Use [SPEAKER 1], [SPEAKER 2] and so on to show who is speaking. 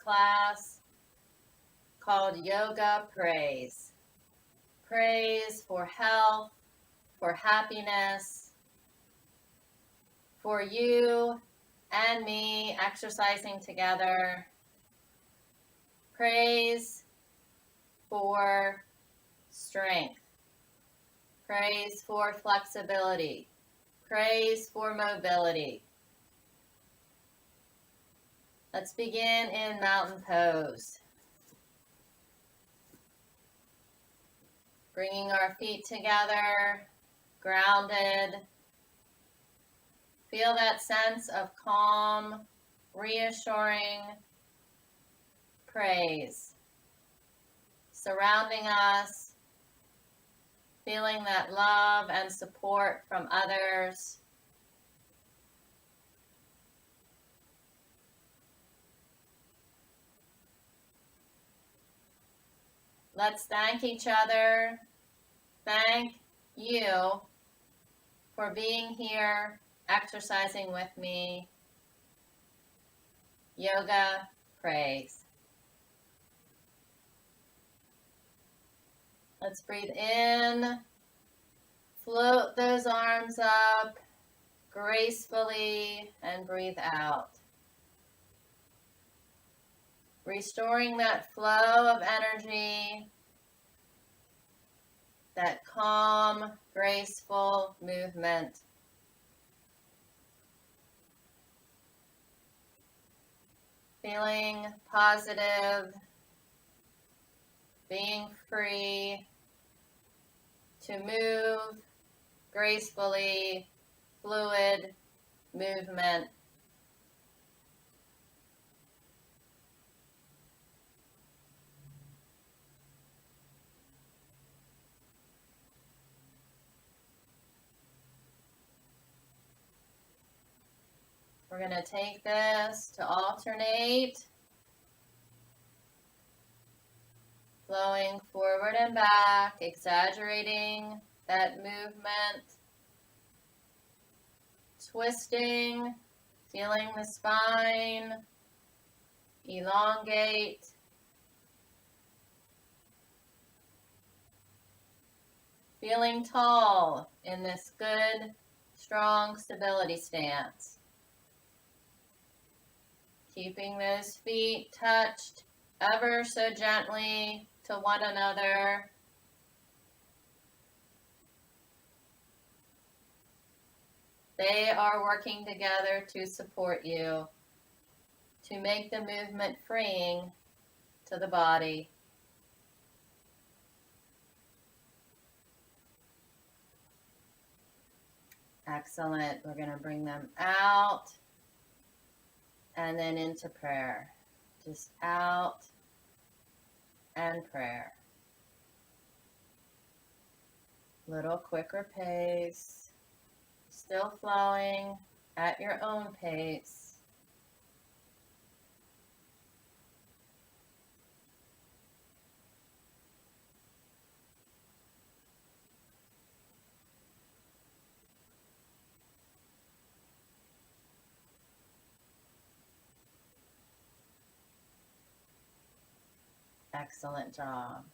[SPEAKER 1] class called Yoga Praise. Praise for health, for happiness, for you and me exercising together. Praise for strength. Praise for flexibility. Praise for mobility. Let's begin in mountain pose. Bringing our feet together, grounded. Feel that sense of calm, reassuring praise surrounding us, feeling that love and support from others. Let's thank each other. Thank you for being here, exercising with me. Yoga praise. Let's breathe in, float those arms up gracefully, and breathe out. Restoring that flow of energy, that calm, graceful movement. Feeling positive, being free to move gracefully, fluid movement. We're going to take this to alternate, flowing forward and back, exaggerating that movement, twisting, feeling the spine elongate, feeling tall in this good, strong stability stance. Keeping those feet touched ever so gently to one another. They are working together to support you, to make the movement freeing to the body. Excellent. We're going to bring them out and then into prayer. Just out and prayer. Little quicker pace. Still flowing at your own pace. Excellent job.